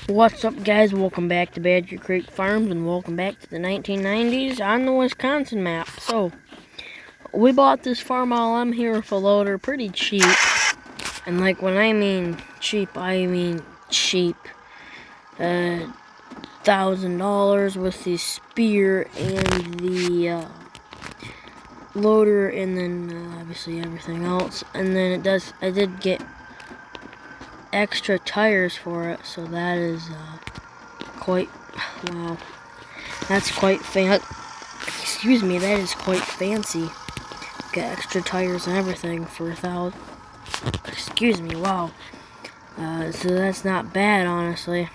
What's up, guys? Welcome back to Badger Creek Farms and welcome back to the 1990s on the Wisconsin map. So, we bought this farm while I'm here with a loader pretty cheap. And like when I mean cheap, I mean cheap. $1,000 with the spear and the loader, and then obviously everything else. And then I did get extra tires for it, so that is quite, wow, that's quite excuse me, that is quite fancy. Got extra tires and everything for $1,000. Excuse me, wow. So that's not bad, honestly.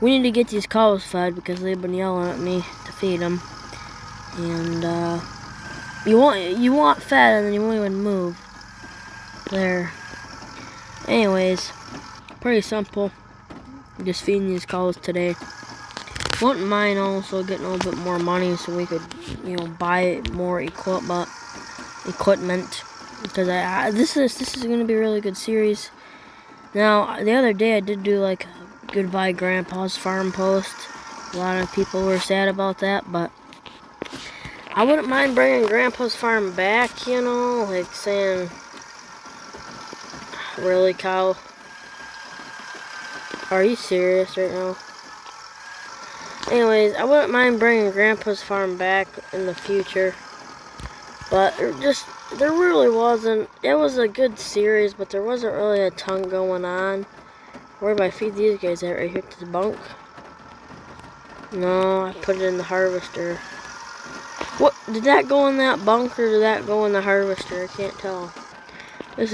We need to get these cows fed because they've been yelling at me to feed them. And you want fed, and then you won't even move. There. Anyways, pretty simple. Just feeding these cows today. Wouldn't mind also getting a little bit more money so we could, buy more equipment. Because this is gonna be a really good series. Now, the other day I did do like a goodbye Grandpa's farm post. A lot of people were sad about that, but I wouldn't mind bringing Grandpa's farm back. Like saying, really, cow? Are you serious right now? Anyways, I wouldn't mind bringing Grandpa's farm back in the future. But there really wasn't. It was a good series, but there wasn't really a ton going on. Where do I feed these guys at? Right here to the bunk? No, I put it in the harvester. What? Did that go in that bunk or did that go in the harvester? I can't tell. It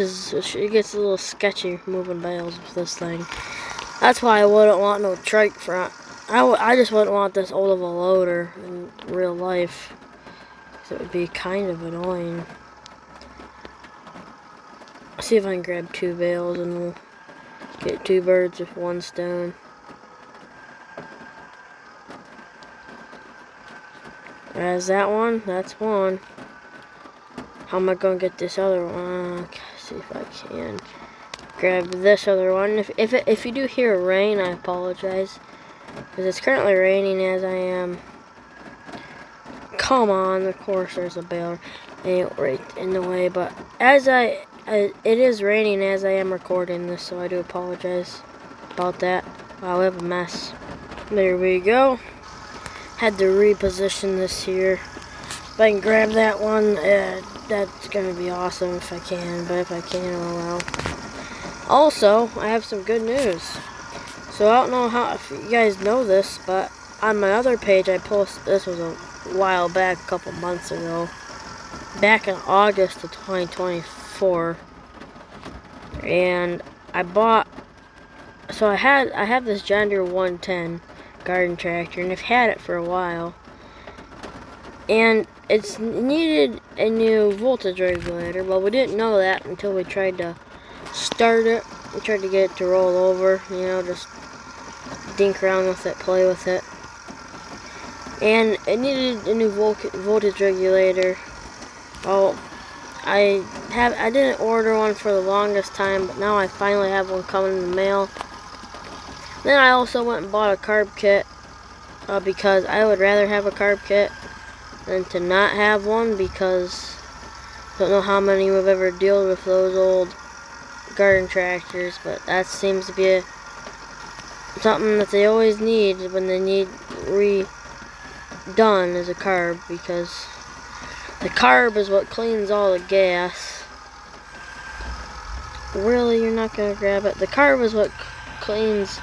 gets a little sketchy moving bales with this thing. That's why I wouldn't want no trike front. I just wouldn't want this old of a loader in real life. So it would be kind of annoying. See if I can grab 2 bales and we'll get 2 birds with 1 stone. There's that one. That's one. How am I gonna get this other one? Okay, see if I can grab this other one. If you do hear rain, I apologize, because it's currently raining as I am. Come on, of course there's a bale right in the way, but it is raining as I am recording this, so I do apologize about that. Wow, we have a mess. There we go. Had to reposition this here. If I can grab that one, that's gonna be awesome if I can, but if I can't, oh well. Also, I have some good news. So I don't know if you guys know this, but on my other page I posted, this was a while back, a couple months ago, back in August of 2024, and I bought, so I have this John Deere 110 garden tractor, and I've had it for a while, and it's needed a new voltage regulator. Well, we didn't know that until we tried to start it. We tried to get it to roll over, just dink around with it, play with it. And it needed a new voltage regulator. Oh, I didn't order one for the longest time, but now I finally have one coming in the mail. Then I also went and bought a carb kit, because I would rather have a carb kit than to not have one, because I don't know how many we've ever dealt with those old garden tractors, but that seems to be something that they always need when they need redone, is a carb, because the carb is what cleans all the gas. Really, you're not gonna grab it? The carb is what cleans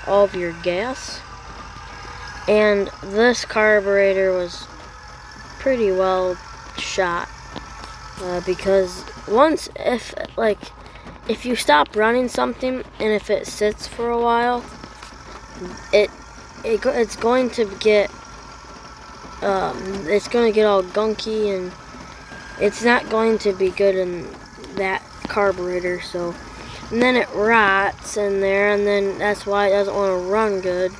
all of your gas, and this carburetor was pretty well shot, because if you stop running something and if it sits for a while, it's going to get all gunky, and it's not going to be good in that carburetor. So, and then it rots in there, and then that's why it doesn't want to run good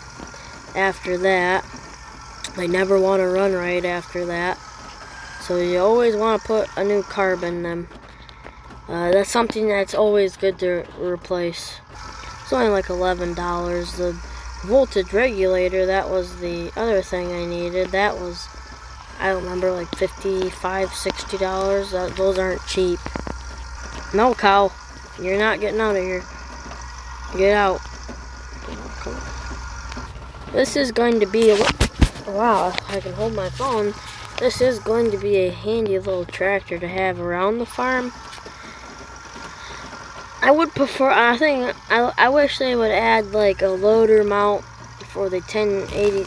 after that. They never want to run right after that. So you always want to put a new carb in them. That's something that's always good to replace. It's only like $11. The voltage regulator, that was the other thing I needed. That was, I don't remember, like $55, $60. Those aren't cheap. No, cow. You're not getting out of here. Get out. Come on. This is going to be a... Wow, if I can hold my phone. This is going to be a handy little tractor to have around the farm. I would prefer, I wish they would add like a loader mount for the 1080,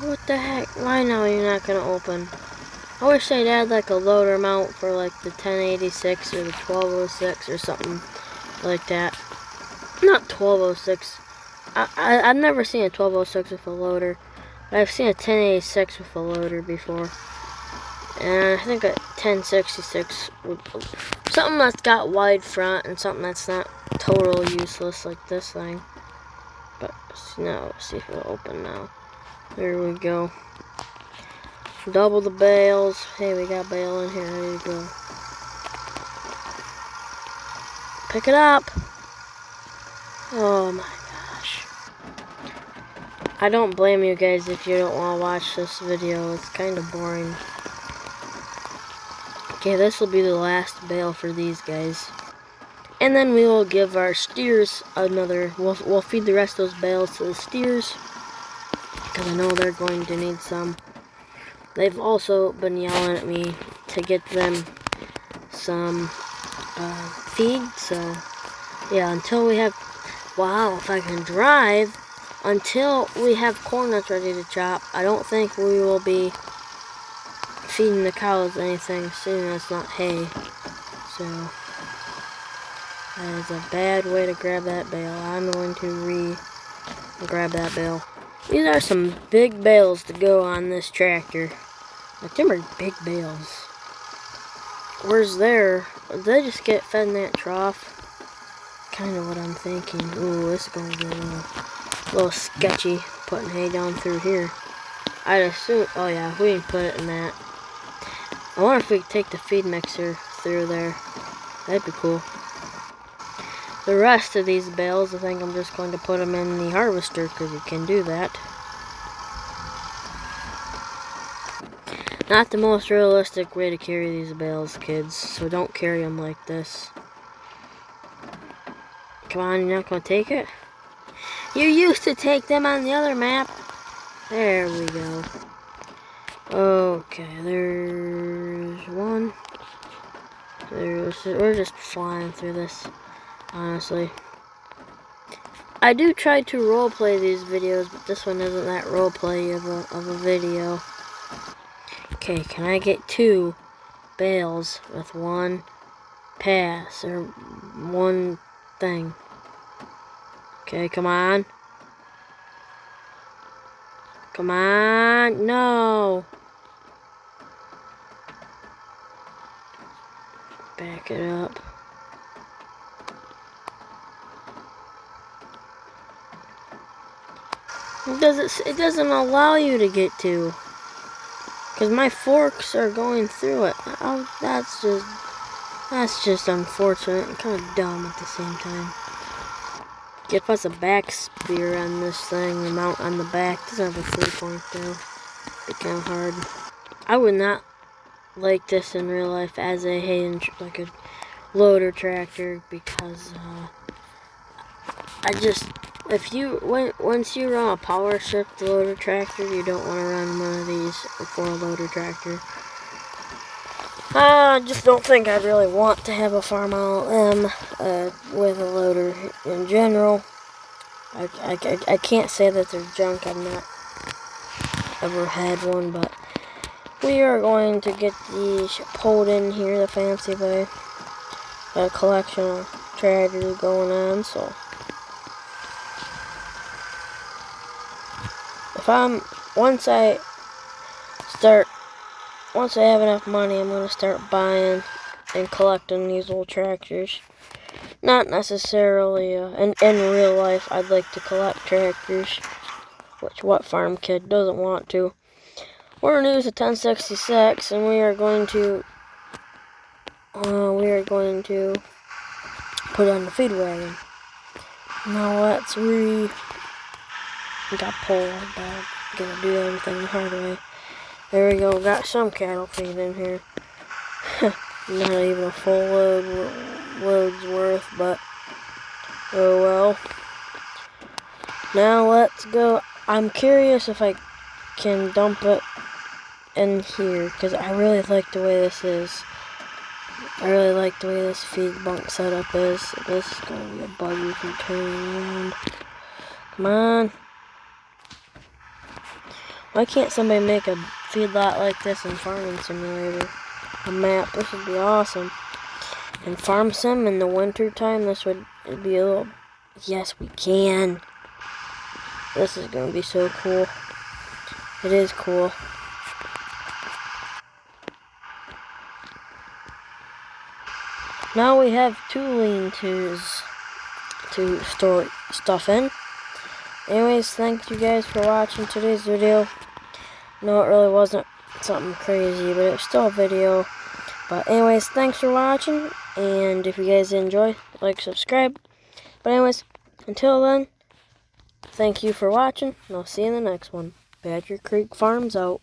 what the heck, why now you're not going to open? I wish they'd add like a loader mount for like the 1086 or the 1206 or something like that. Not 1206, I've never seen a 1206 with a loader, but I've seen a 1086 with a loader before. And I think a 1066 would, something that's got wide front and something that's not total useless like this thing. But no, see if it'll open now. There we go. Double the bales. Hey, we got bale in here, ready to go. Pick it up. Oh my gosh. I don't blame you guys if you don't want to watch this video. It's kind of boring. Okay, this will be the last bale for these guys. And then we will give our steers another, we'll feed the rest of those bales to the steers, because I know they're going to need some. They've also been yelling at me to get them some feed, so yeah, until we have, wow, if I can drive, until we have corn nuts ready to chop, I don't think we will be feeding the cows anything soon. It's not hay, so that is a bad way to grab that bale. I'm going to grab that bale. These are some big bales to go on this tractor. Like, them are big bales. Where's there? Did they just get fed in that trough? Kind of what I'm thinking. Ooh, this is going to get a little sketchy putting hay down through here. I'd assume, oh yeah, we can put it in that. I wonder if we could take the feed mixer through there. That'd be cool. The rest of these bales, I think I'm just going to put them in the harvester because you can do that. Not the most realistic way to carry these bales, kids, so don't carry them like this. Come on, you're not going to take it? You used to take them on the other map. There we go. Okay, there's one. We're just flying through this, honestly. I do try to roleplay these videos, but this one isn't that roleplay of a video. Okay, can I get 2 bales with 1 pass, or 1 thing? Okay, come on. Come on, no. Back it up. It doesn't allow you to get to. Because my forks are going through it. Oh, that's just unfortunate and kind of dumb at the same time. Get plus a back spear on this thing, the mount on the back. Doesn't have a 3-point though. Be kind of hard. I would not like this in real life as a hay and like a loader tractor, because once you run a power shift loader tractor, you don't want to run one of these for a loader tractor. I just don't think I'd really want to have a farm LM with a loader in general. I can't say that they're junk. I've not ever had one, but we are going to get these pulled in here the fancy way. Got a collection of tractors going on, so once I have enough money, I'm going to start buying and collecting these old tractors. Not necessarily, in real life, I'd like to collect tractors, which what farm kid doesn't want to. We're going to use a 1066, and we are going to put on the feed wagon. Now got pulled back. Gonna do everything the hard way. There we go. Got some cattle feed in here. Not even a full load's worth, but oh well. Now let's go. I'm curious if I can dump it in here, because I really like the way this is. I really like the way this feed bunk setup is. This is going to be a buggy for turning around. Come on. Why can't somebody make a feedlot like this in Farming Simulator? A map, this would be awesome. In Farm Sim in the winter time, it'd be a little... Yes, we can. This is going to be so cool. It is cool. Now we have 2 lean-tos to store stuff in. Anyways, thank you guys for watching today's video. No, it really wasn't something crazy, but it was still a video. But anyways, thanks for watching, and if you guys enjoy, like, subscribe. But anyways, until then, thank you for watching, and I'll see you in the next one. Badger Creek Farms out.